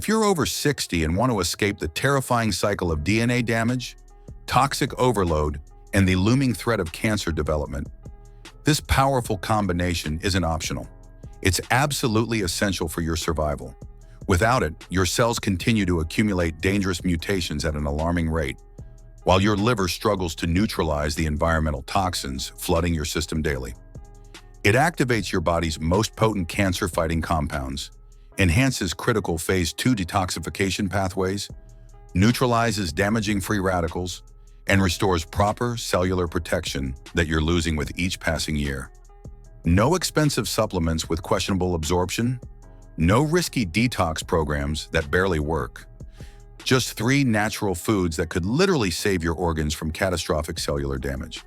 If you're over 60 and want to escape the terrifying cycle of DNA damage, toxic overload, and the looming threat of cancer development, this powerful combination isn't optional. It's absolutely essential for your survival. Without it, your cells continue to accumulate dangerous mutations at an alarming rate, while your liver struggles to neutralize the environmental toxins flooding your system daily. It activates your body's most potent cancer-fighting compounds, enhances critical phase 2 detoxification pathways, neutralizes damaging free radicals, and restores proper cellular protection that you're losing with each passing year. No expensive supplements with questionable absorption, no risky detox programs that barely work. Just 3 natural foods that could literally save your organs from catastrophic cellular damage.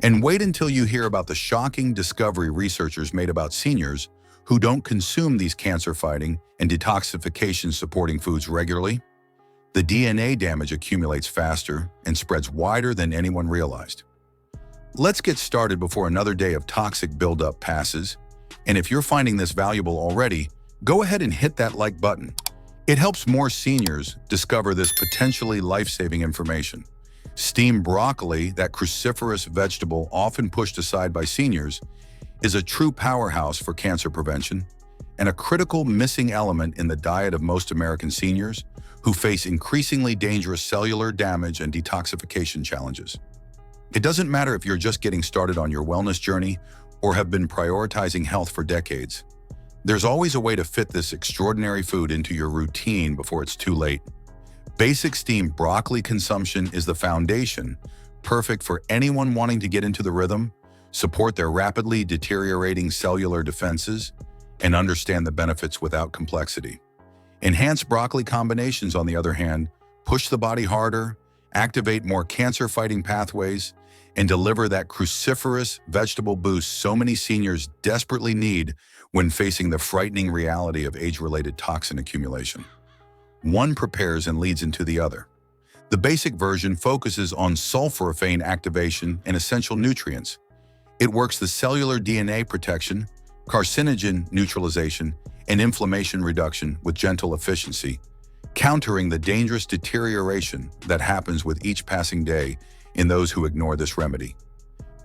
And wait until you hear about the shocking discovery researchers made about seniors who don't consume these cancer-fighting and detoxification-supporting foods regularly. The DNA damage accumulates faster and spreads wider than anyone realized. Let's get started before another day of toxic buildup passes. And if you're finding this valuable already, go ahead and hit that like button. It helps more seniors discover this potentially life-saving information. Steamed broccoli, that cruciferous vegetable often pushed aside by seniors, is a true powerhouse for cancer prevention and a critical missing element in the diet of most American seniors who face increasingly dangerous cellular damage and detoxification challenges. It doesn't matter if you're just getting started on your wellness journey or have been prioritizing health for decades. There's always a way to fit this extraordinary food into your routine before it's too late. Basic steamed broccoli consumption is the foundation, perfect for anyone wanting to get into the rhythm, support their rapidly deteriorating cellular defenses, and understand the benefits without complexity. Enhanced broccoli combinations, on the other hand, push the body harder, activate more cancer-fighting pathways, and deliver that cruciferous vegetable boost so many seniors desperately need when facing the frightening reality of age-related toxin accumulation. One prepares and leads into the other. The basic version focuses on sulforaphane activation and essential nutrients. It works the cellular DNA protection, carcinogen neutralization, and inflammation reduction with gentle efficiency, countering the dangerous deterioration that happens with each passing day in those who ignore this remedy.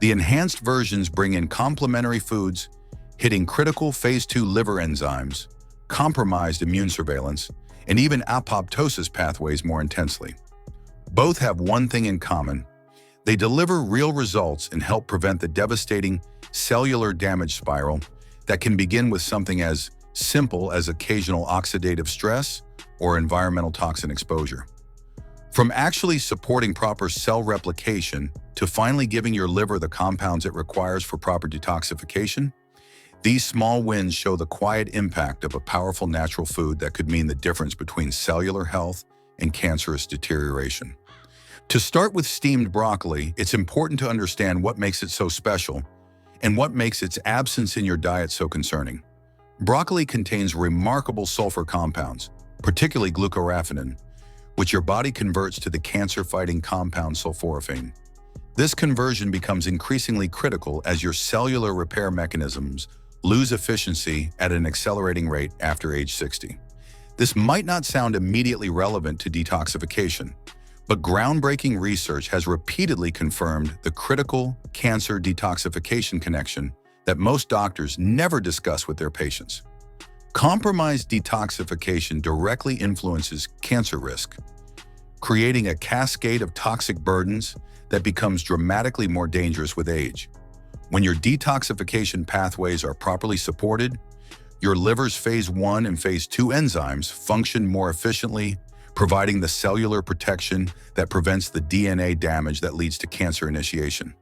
The enhanced versions bring in complementary foods, hitting critical phase 2 liver enzymes, compromised immune surveillance, and even apoptosis pathways more intensely. Both have one thing in common: they deliver real results and help prevent the devastating cellular damage spiral that can begin with something as simple as occasional oxidative stress or environmental toxin exposure. From actually supporting proper cell replication to finally giving your liver the compounds it requires for proper detoxification, these small wins show the quiet impact of a powerful natural food that could mean the difference between cellular health and cancerous deterioration. To start with steamed broccoli, it's important to understand what makes it so special and what makes its absence in your diet so concerning. Broccoli contains remarkable sulfur compounds, particularly glucoraphanin, which your body converts to the cancer-fighting compound sulforaphane. This conversion becomes increasingly critical as your cellular repair mechanisms lose efficiency at an accelerating rate after age 60. This might not sound immediately relevant to detoxification, but groundbreaking research has repeatedly confirmed the critical cancer detoxification connection that most doctors never discuss with their patients. Compromised detoxification directly influences cancer risk, creating a cascade of toxic burdens that becomes dramatically more dangerous with age. When your detoxification pathways are properly supported, your liver's phase 1 and phase 2 enzymes function more efficiently, providing the cellular protection that prevents the DNA damage that leads to cancer initiation.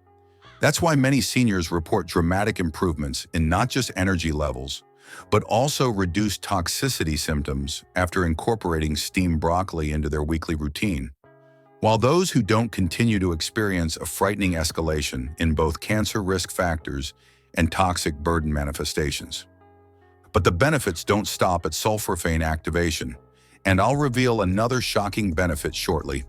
That's why many seniors report dramatic improvements in not just energy levels, but also reduced toxicity symptoms after incorporating steamed broccoli into their weekly routine, while those who don't continue to experience a frightening escalation in both cancer risk factors and toxic burden manifestations. But the benefits don't stop at sulforaphane activation, and I'll reveal another shocking benefit shortly.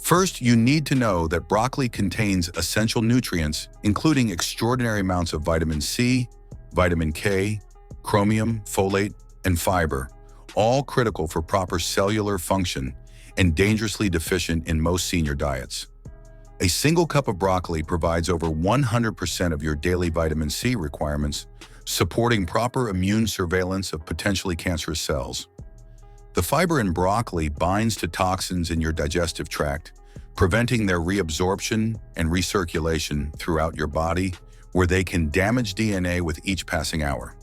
First, you need to know that broccoli contains essential nutrients, including extraordinary amounts of vitamin C, vitamin K, chromium, folate, and fiber, all critical for proper cellular function and dangerously deficient in most senior diets. A single cup of broccoli provides over 100% of your daily vitamin C requirements, supporting proper immune surveillance of potentially cancerous cells. The fiber in broccoli binds to toxins in your digestive tract, preventing their reabsorption and recirculation throughout your body, where they can damage DNA with each passing hour.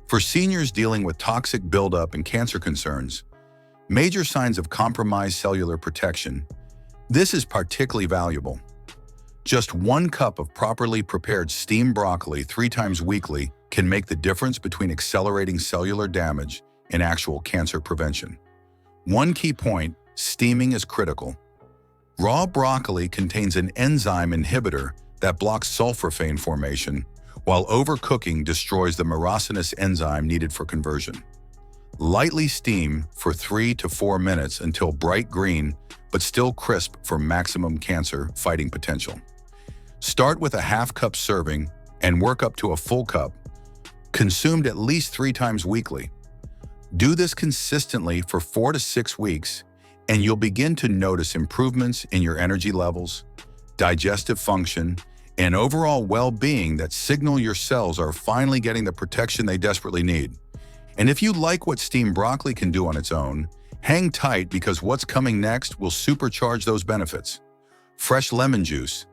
For seniors dealing with toxic buildup and cancer concerns, major signs of compromised cellular protection, this is particularly valuable. Just 1 cup of properly prepared steamed broccoli 3 times weekly can make the difference between accelerating cellular damage and actual cancer prevention. One key point: steaming is critical. Raw broccoli contains an enzyme inhibitor that blocks sulforaphane formation, while overcooking destroys the myrosinase enzyme needed for conversion. Lightly steam for 3 to 4 minutes until bright green, but still crisp for maximum cancer-fighting potential. Start with a half-cup serving and work up to a full cup, consumed at least 3 times weekly. Do this consistently for 4 to 6 weeks, and you'll begin to notice improvements in your energy levels, digestive function, and overall well-being that signal your cells are finally getting the protection they desperately need. And if you like what steamed broccoli can do on its own, hang tight, because what's coming next will supercharge those benefits. Fresh lemon juice,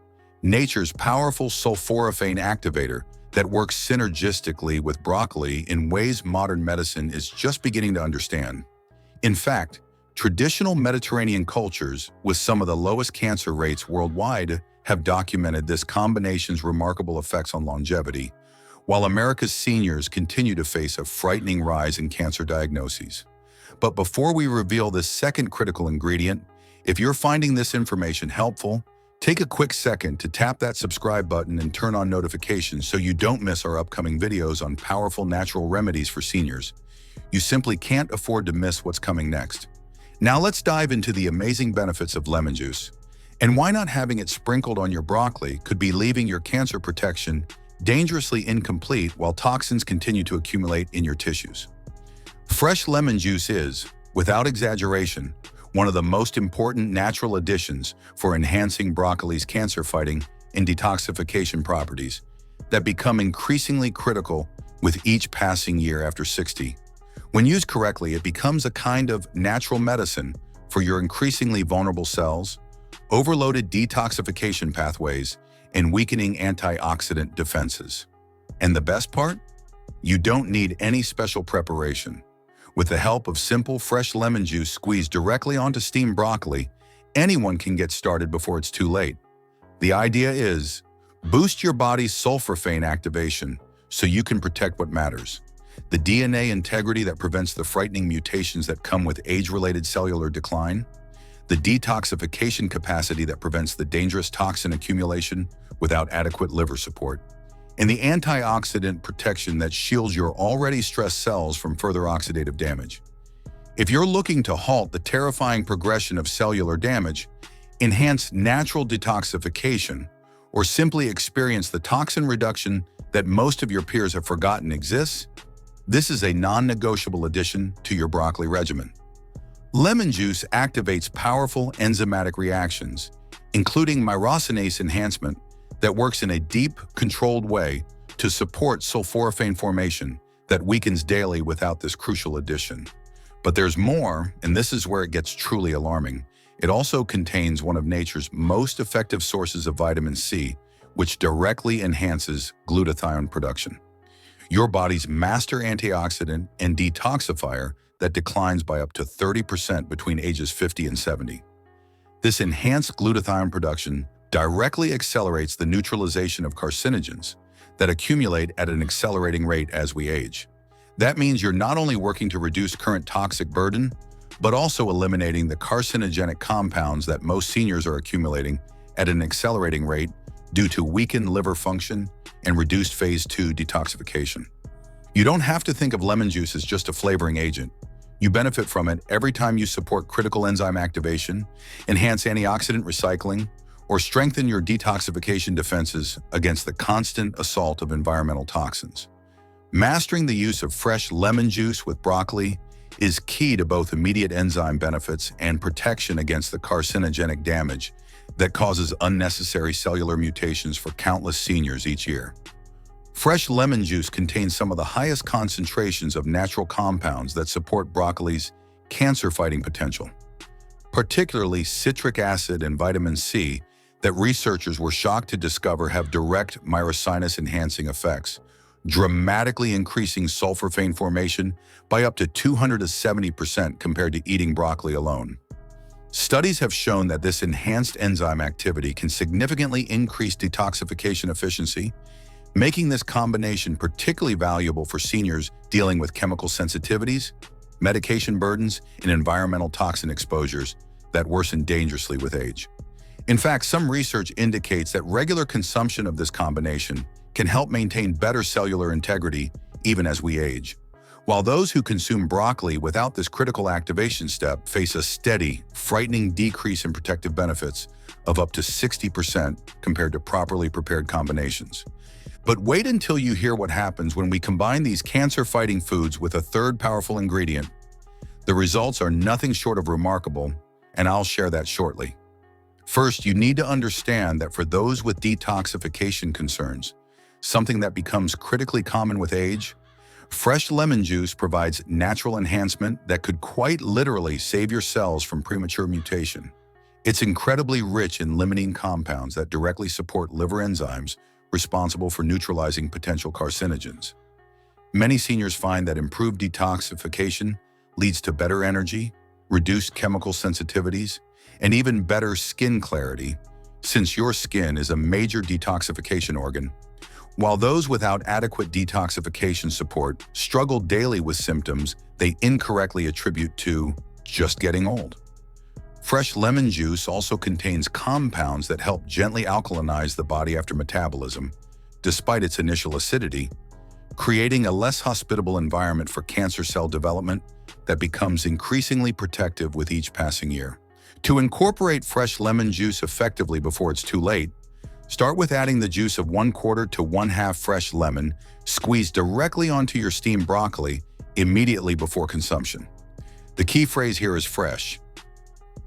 nature's powerful sulforaphane activator that works synergistically with broccoli in ways modern medicine is just beginning to understand. In fact, traditional Mediterranean cultures with some of the lowest cancer rates worldwide have documented this combination's remarkable effects on longevity, while America's seniors continue to face a frightening rise in cancer diagnoses. But before we reveal this second critical ingredient, if you're finding this information helpful, take a quick second to tap that subscribe button and turn on notifications so you don't miss our upcoming videos on powerful natural remedies for seniors. You simply can't afford to miss what's coming next. Now let's dive into the amazing benefits of lemon juice. And why not having it sprinkled on your broccoli could be leaving your cancer protection dangerously incomplete while toxins continue to accumulate in your tissues. Fresh lemon juice is, without exaggeration, one of the most important natural additions for enhancing broccoli's cancer-fighting and detoxification properties that become increasingly critical with each passing year after 60. When used correctly, it becomes a kind of natural medicine for your increasingly vulnerable cells, overloaded detoxification pathways, and weakening antioxidant defenses. And the best part? You don't need any special preparation. With the help of simple, fresh lemon juice squeezed directly onto steamed broccoli, anyone can get started before it's too late. The idea is, boost your body's sulforaphane activation so you can protect what matters: the DNA integrity that prevents the frightening mutations that come with age-related cellular decline, the detoxification capacity that prevents the dangerous toxin accumulation without adequate liver support, and the antioxidant protection that shields your already stressed cells from further oxidative damage. If you're looking to halt the terrifying progression of cellular damage, enhance natural detoxification, or simply experience the toxin reduction that most of your peers have forgotten exists, this is a non-negotiable addition to your broccoli regimen. Lemon juice activates powerful enzymatic reactions, including myrosinase enhancement, that works in a deep, controlled way to support sulforaphane formation that weakens daily without this crucial addition. But there's more, and this is where it gets truly alarming. It also contains one of nature's most effective sources of vitamin C, which directly enhances glutathione production, your body's master antioxidant and detoxifier that declines by up to 30% between ages 50 and 70. This enhanced glutathione production directly accelerates the neutralization of carcinogens that accumulate at an accelerating rate as we age. That means you're not only working to reduce current toxic burden, but also eliminating the carcinogenic compounds that most seniors are accumulating at an accelerating rate due to weakened liver function and reduced phase 2 detoxification. You don't have to think of lemon juice as just a flavoring agent. You benefit from it every time you support critical enzyme activation, enhance antioxidant recycling, or strengthen your detoxification defenses against the constant assault of environmental toxins. Mastering the use of fresh lemon juice with broccoli is key to both immediate enzyme benefits and protection against the carcinogenic damage that causes unnecessary cellular mutations for countless seniors each year. Fresh lemon juice contains some of the highest concentrations of natural compounds that support broccoli's cancer-fighting potential, particularly citric acid and vitamin C that researchers were shocked to discover have direct myrosinus-enhancing effects, dramatically increasing sulforaphane formation by up to 270% compared to eating broccoli alone. Studies have shown that this enhanced enzyme activity can significantly increase detoxification efficiency, making this combination particularly valuable for seniors dealing with chemical sensitivities, medication burdens, and environmental toxin exposures that worsen dangerously with age. In fact, some research indicates that regular consumption of this combination can help maintain better cellular integrity even as we age, while those who consume broccoli without this critical activation step face a steady, frightening decrease in protective benefits of up to 60% compared to properly prepared combinations. But wait until you hear what happens when we combine these cancer-fighting foods with a third powerful ingredient. The results are nothing short of remarkable, and I'll share that shortly. First, you need to understand that for those with detoxification concerns, something that becomes critically common with age, fresh lemon juice provides natural enhancement that could quite literally save your cells from premature mutation. It's incredibly rich in limonene compounds that directly support liver enzymes responsible for neutralizing potential carcinogens. Many seniors find that improved detoxification leads to better energy, reduced chemical sensitivities, and even better skin clarity, since your skin is a major detoxification organ, while those without adequate detoxification support struggle daily with symptoms they incorrectly attribute to just getting old. Fresh lemon juice also contains compounds that help gently alkalinize the body after metabolism, despite its initial acidity, creating a less hospitable environment for cancer cell development that becomes increasingly protective with each passing year. To incorporate fresh lemon juice effectively before it's too late, start with adding the juice of 1/4 to 1/2 fresh lemon squeezed directly onto your steamed broccoli immediately before consumption. The key phrase here is fresh.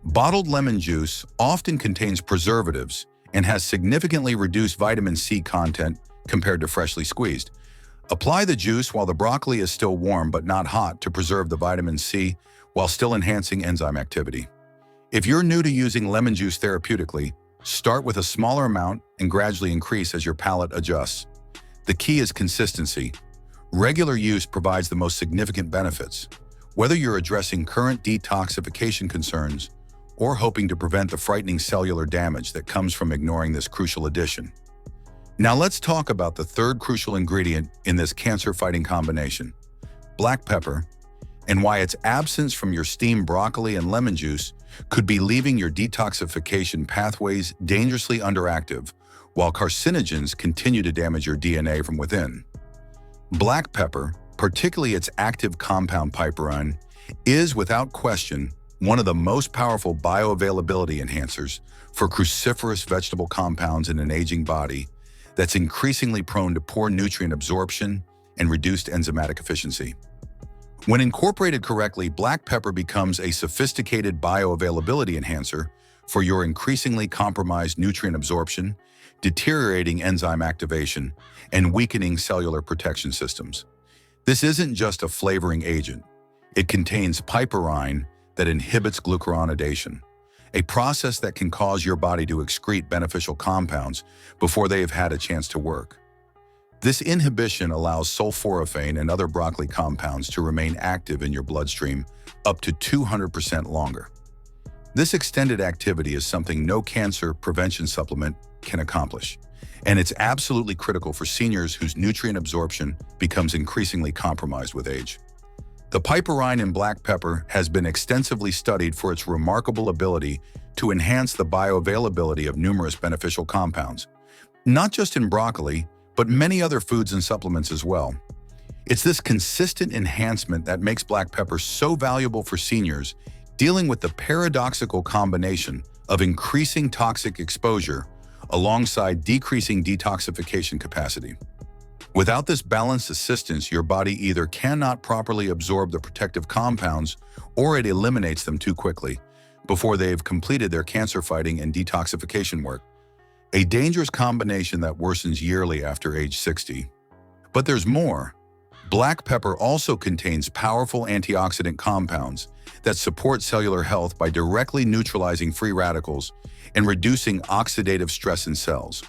Bottled lemon juice often contains preservatives and has significantly reduced vitamin C content compared to freshly squeezed. Apply the juice while the broccoli is still warm but not hot to preserve the vitamin C while still enhancing enzyme activity. If you're new to using lemon juice therapeutically, start with a smaller amount and gradually increase as your palate adjusts. The key is consistency. Regular use provides the most significant benefits, whether you're addressing current detoxification concerns or hoping to prevent the frightening cellular damage that comes from ignoring this crucial addition. Now let's talk about the third crucial ingredient in this cancer-fighting combination, black pepper, and why its absence from your steamed broccoli and lemon juice could be leaving your detoxification pathways dangerously underactive, while carcinogens continue to damage your DNA from within. Black pepper, particularly its active compound piperine, is without question one of the most powerful bioavailability enhancers for cruciferous vegetable compounds in an aging body that's increasingly prone to poor nutrient absorption and reduced enzymatic efficiency. When incorporated correctly, black pepper becomes a sophisticated bioavailability enhancer for your increasingly compromised nutrient absorption, deteriorating enzyme activation, and weakening cellular protection systems. This isn't just a flavoring agent. It contains piperine that inhibits glucuronidation, a process that can cause your body to excrete beneficial compounds before they have had a chance to work. This inhibition allows sulforaphane and other broccoli compounds to remain active in your bloodstream up to 200% longer. This extended activity is something no cancer prevention supplement can accomplish, and it's absolutely critical for seniors whose nutrient absorption becomes increasingly compromised with age. The piperine in black pepper has been extensively studied for its remarkable ability to enhance the bioavailability of numerous beneficial compounds, not just in broccoli, but many other foods and supplements as well. It's this consistent enhancement that makes black pepper so valuable for seniors dealing with the paradoxical combination of increasing toxic exposure alongside decreasing detoxification capacity. Without this balanced assistance, your body either cannot properly absorb the protective compounds or it eliminates them too quickly before they've completed their cancer-fighting and detoxification work. A dangerous combination that worsens yearly after age 60. But there's more. Black pepper also contains powerful antioxidant compounds that support cellular health by directly neutralizing free radicals and reducing oxidative stress in cells.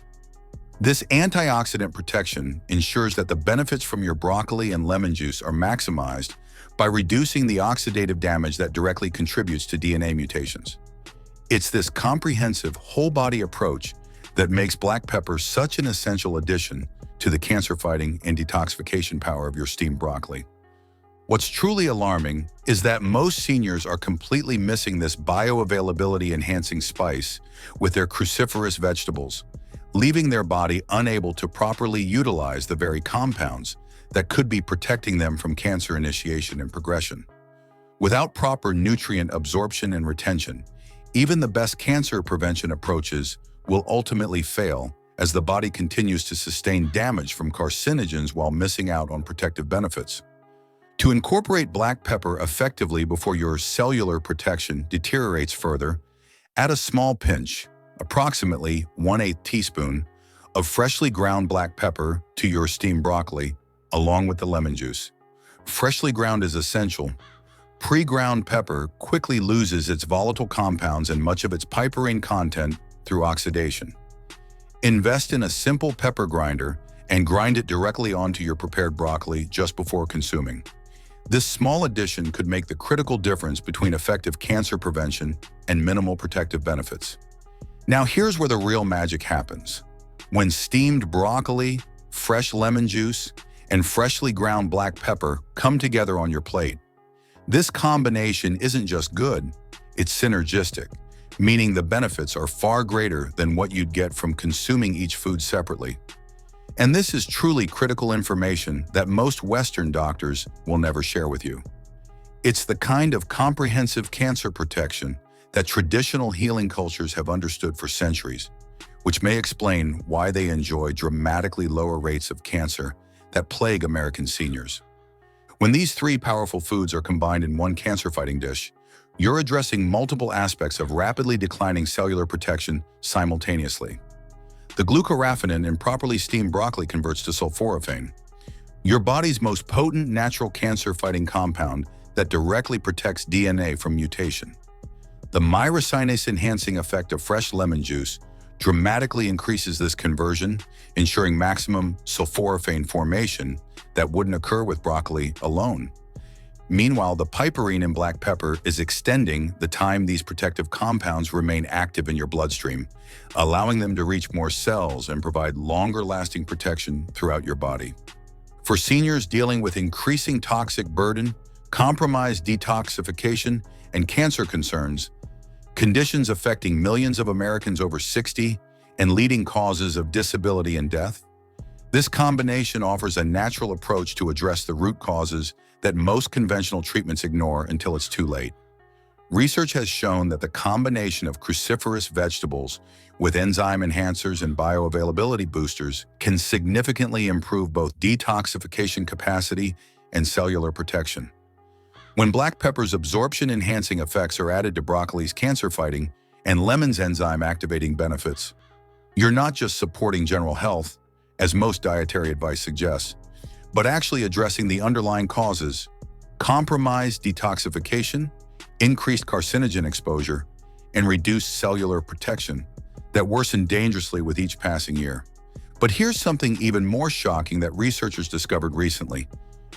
This antioxidant protection ensures that the benefits from your broccoli and lemon juice are maximized by reducing the oxidative damage that directly contributes to DNA mutations. It's this comprehensive, whole-body approach that makes black pepper such an essential addition to the cancer-fighting and detoxification power of your steamed broccoli. What's truly alarming is that most seniors are completely missing this bioavailability-enhancing spice with their cruciferous vegetables, leaving their body unable to properly utilize the very compounds that could be protecting them from cancer initiation and progression. Without proper nutrient absorption and retention, even the best cancer prevention approaches will ultimately fail as the body continues to sustain damage from carcinogens while missing out on protective benefits. To incorporate black pepper effectively before your cellular protection deteriorates further, add a small pinch, approximately 1/8 teaspoon, of freshly ground black pepper to your steamed broccoli, along with the lemon juice. Freshly ground is essential. Pre-ground pepper quickly loses its volatile compounds and much of its piperine content through oxidation. Invest in a simple pepper grinder and grind it directly onto your prepared broccoli just before consuming. This small addition could make the critical difference between effective cancer prevention and minimal protective benefits. Now here's where the real magic happens. When steamed broccoli, fresh lemon juice, and freshly ground black pepper come together on your plate, this combination isn't just good, it's synergistic, meaning the benefits are far greater than what you'd get from consuming each food separately. And this is truly critical information that most Western doctors will never share with you. It's the kind of comprehensive cancer protection that traditional healing cultures have understood for centuries, which may explain why they enjoy dramatically lower rates of cancer that plague American seniors. When these three powerful foods are combined in one cancer-fighting dish, you're addressing multiple aspects of rapidly declining cellular protection simultaneously. The glucoraphanin in properly steamed broccoli converts to sulforaphane, your body's most potent natural cancer-fighting compound that directly protects DNA from mutation. The myrosinase-enhancing effect of fresh lemon juice dramatically increases this conversion, ensuring maximum sulforaphane formation that wouldn't occur with broccoli alone. Meanwhile, the piperine in black pepper is extending the time these protective compounds remain active in your bloodstream, allowing them to reach more cells and provide longer-lasting protection throughout your body. For seniors dealing with increasing toxic burden, compromised detoxification, and cancer concerns, conditions affecting millions of Americans over 60 and leading causes of disability and death, this combination offers a natural approach to address the root causes that most conventional treatments ignore until it's too late. Research has shown that the combination of cruciferous vegetables with enzyme enhancers and bioavailability boosters can significantly improve both detoxification capacity and cellular protection. When black pepper's absorption-enhancing effects are added to broccoli's cancer-fighting and lemon's enzyme-activating benefits, you're not just supporting general health, as most dietary advice suggests, but actually addressing the underlying causes: compromised detoxification, increased carcinogen exposure, and reduced cellular protection that worsen dangerously with each passing year. But here's something even more shocking that researchers discovered recently,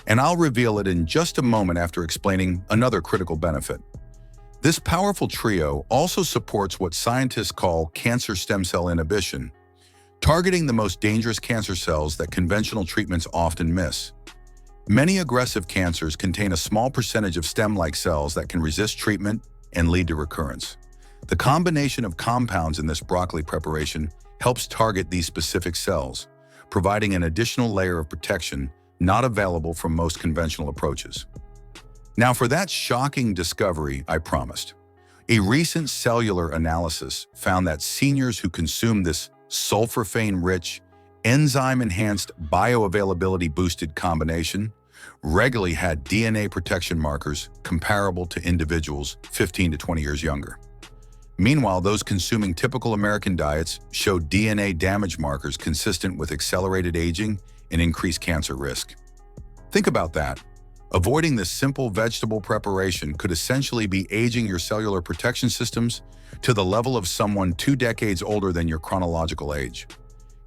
and I'll reveal it in just a moment after explaining another critical benefit. This powerful trio also supports what scientists call cancer stem cell inhibition, targeting the most dangerous cancer cells that conventional treatments often miss. Many aggressive cancers contain a small percentage of stem-like cells that can resist treatment and lead to recurrence. The combination of compounds in this broccoli preparation helps target these specific cells, providing an additional layer of protection not available from most conventional approaches. Now for that shocking discovery I promised. A recent cellular analysis found that seniors who consume this sulforaphane-rich, enzyme-enhanced bioavailability-boosted combination regularly had DNA protection markers comparable to individuals 15 to 20 years younger. Meanwhile, those consuming typical American diets showed DNA damage markers consistent with accelerated aging and increased cancer risk. Think about that. Avoiding this simple vegetable preparation could essentially be aging your cellular protection systems to the level of someone 2 decades older than your chronological age.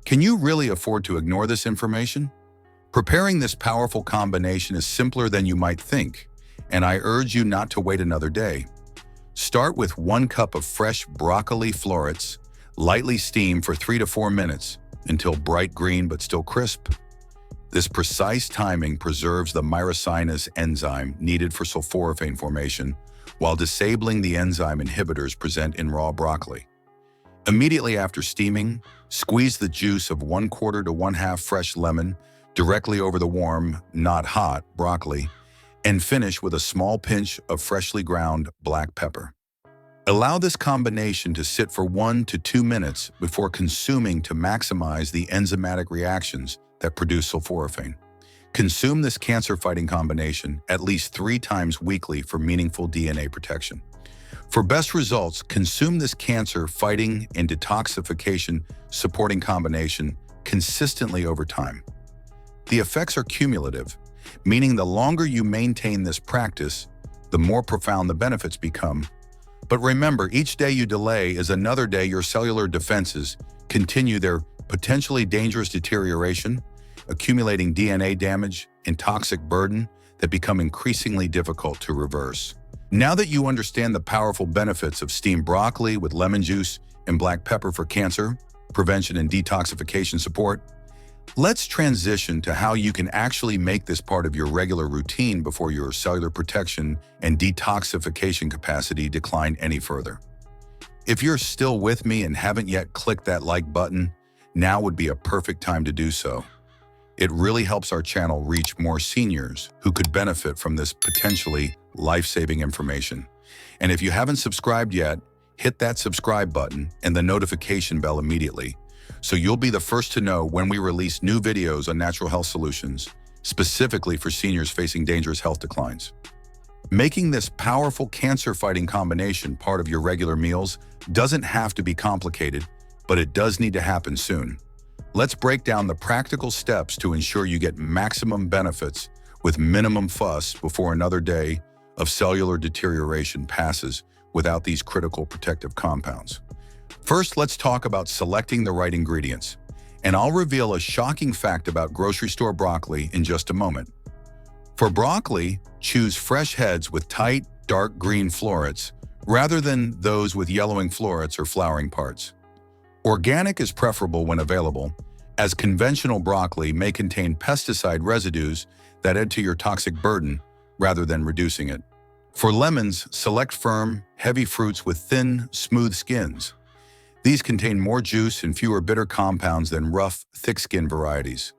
Can you really afford to ignore this information? Preparing this powerful combination is simpler than you might think, and I urge you not to wait another day. Start with 1 cup of fresh broccoli florets, lightly steam for 3 to 4 minutes until bright green but still crisp. This precise timing preserves the myrosinase enzyme needed for sulforaphane formation while disabling the enzyme inhibitors present in raw broccoli. Immediately after steaming, squeeze the juice of 1/4 to 1/2 fresh lemon directly over the warm, not hot, broccoli, and finish with a small pinch of freshly ground black pepper. Allow this combination to sit for 1 to 2 minutes before consuming to maximize the enzymatic reactions that produce sulforaphane. Consume this cancer-fighting combination at least 3 times weekly for meaningful DNA protection. For best results, consume this cancer-fighting and detoxification-supporting combination consistently over time. The effects are cumulative, meaning the longer you maintain this practice, the more profound the benefits become. But remember, each day you delay is another day your cellular defenses continue their potentially dangerous deterioration, accumulating DNA damage and toxic burden that become increasingly difficult to reverse. Now that you understand the powerful benefits of steamed broccoli with lemon juice and black pepper for cancer prevention and detoxification support, let's transition to how you can actually make this part of your regular routine before your cellular protection and detoxification capacity decline any further. If you're still with me and haven't yet clicked that like button, now would be a perfect time to do so. It really helps our channel reach more seniors who could benefit from this potentially life-saving information. And if you haven't subscribed yet, hit that subscribe button and the notification bell immediately, so you'll be the first to know when we release new videos on natural health solutions, specifically for seniors facing dangerous health declines. Making this powerful cancer-fighting combination part of your regular meals doesn't have to be complicated, but it does need to happen soon. Let's break down the practical steps to ensure you get maximum benefits with minimum fuss before another day of cellular deterioration passes without these critical protective compounds. First, let's talk about selecting the right ingredients, and I'll reveal a shocking fact about grocery store broccoli in just a moment. For broccoli, choose fresh heads with tight, dark green florets rather than those with yellowing florets or flowering parts. Organic is preferable when available, as conventional broccoli may contain pesticide residues that add to your toxic burden rather than reducing it. For lemons, select firm, heavy fruits with thin, smooth skins. These contain more juice and fewer bitter compounds than rough, thick-skinned varieties.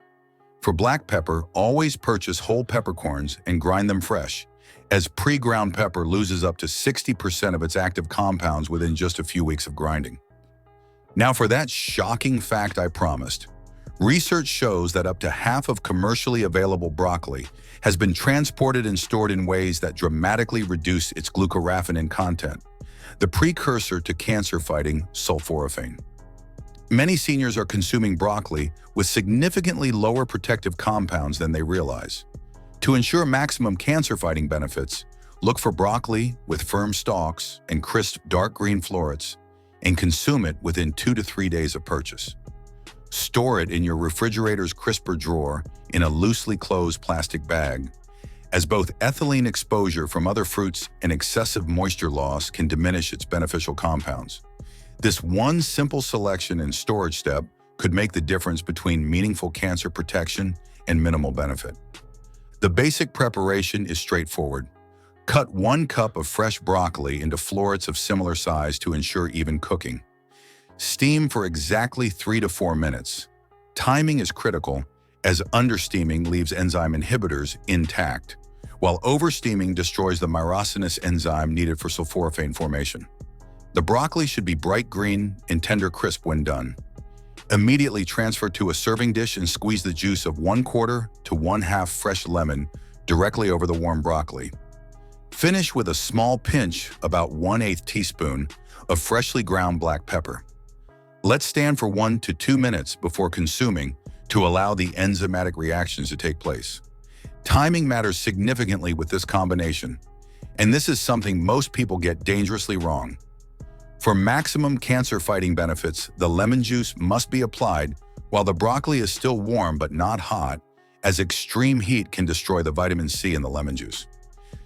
For black pepper, always purchase whole peppercorns and grind them fresh, as pre-ground pepper loses up to 60% of its active compounds within just a few weeks of grinding. Now for that shocking fact I promised. Research shows that up to half of commercially available broccoli has been transported and stored in ways that dramatically reduce its glucoraphanin content, the precursor to cancer-fighting sulforaphane. Many seniors are consuming broccoli with significantly lower protective compounds than they realize. To ensure maximum cancer-fighting benefits, look for broccoli with firm stalks and crisp dark green florets, and consume it within 2 to 3 days of purchase. Store it in your refrigerator's crisper drawer in a loosely closed plastic bag, as both ethylene exposure from other fruits and excessive moisture loss can diminish its beneficial compounds. This one simple selection and storage step could make the difference between meaningful cancer protection and minimal benefit. The basic preparation is straightforward. Cut 1 cup of fresh broccoli into florets of similar size to ensure even cooking. Steam for exactly 3 to 4 minutes. Timing is critical, as understeaming leaves enzyme inhibitors intact, while oversteaming destroys the myrosinase enzyme needed for sulforaphane formation. The broccoli should be bright green and tender crisp when done. Immediately transfer to a serving dish and squeeze the juice of 1/4 to 1/2 fresh lemon directly over the warm broccoli. Finish with a small pinch, about 1/8 teaspoon, of freshly ground black pepper. Let stand for 1 to 2 minutes before consuming to allow the enzymatic reactions to take place. Timing matters significantly with this combination, and this is something most people get dangerously wrong. For maximum cancer-fighting benefits, the lemon juice must be applied while the broccoli is still warm but not hot, as extreme heat can destroy the vitamin C in the lemon juice.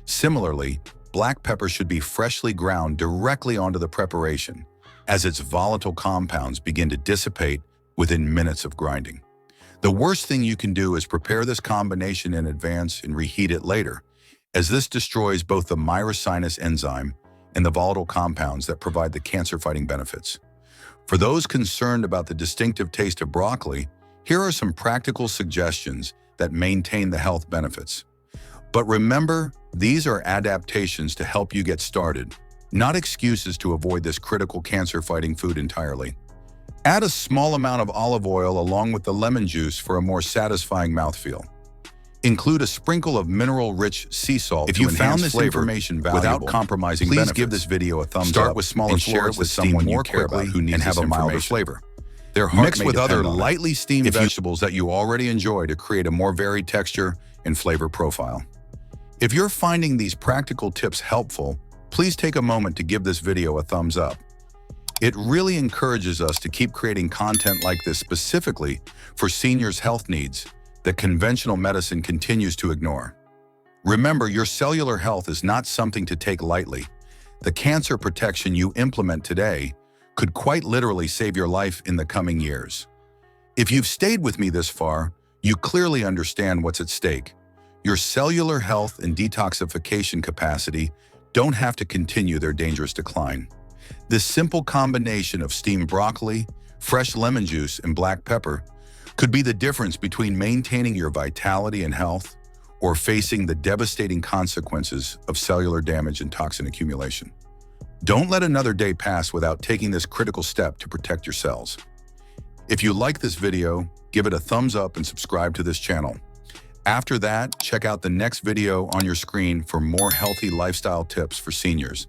Similarly, black pepper should be freshly ground directly onto the preparation, as its volatile compounds begin to dissipate within minutes of grinding. The worst thing you can do is prepare this combination in advance and reheat it later, as this destroys both the myrosinase enzyme and the volatile compounds that provide the cancer-fighting benefits. For those concerned about the distinctive taste of broccoli, here are some practical suggestions that maintain the health benefits. But remember, these are adaptations to help you get started, not excuses to avoid this critical cancer-fighting food entirely. Add a small amount of olive oil along with the lemon juice for a more satisfying mouthfeel. Include a sprinkle of mineral-rich sea salt If to you enhance found this flavor information valuable, without compromising please benefits. give this video a thumbs up. Start with smaller and share it with someone you care about who needs and have this a milder information. flavor. They're mixed with other lightly steamed If you- vegetables that you already enjoy to create a more varied texture and flavor profile. If you're finding these practical tips helpful, please take a moment to give this video a thumbs up. It really encourages us to keep creating content like this specifically for seniors' health needs that conventional medicine continues to ignore. Remember, your cellular health is not something to take lightly. The cancer protection you implement today could quite literally save your life in the coming years. If you've stayed with me this far, you clearly understand what's at stake. Your cellular health and detoxification capacity don't have to continue their dangerous decline. This simple combination of steamed broccoli, fresh lemon juice, and black pepper could be the difference between maintaining your vitality and health or facing the devastating consequences of cellular damage and toxin accumulation. Don't let another day pass without taking this critical step to protect your cells. If you like this video, give it a thumbs up and subscribe to this channel. After that, check out the next video on your screen for more healthy lifestyle tips for seniors.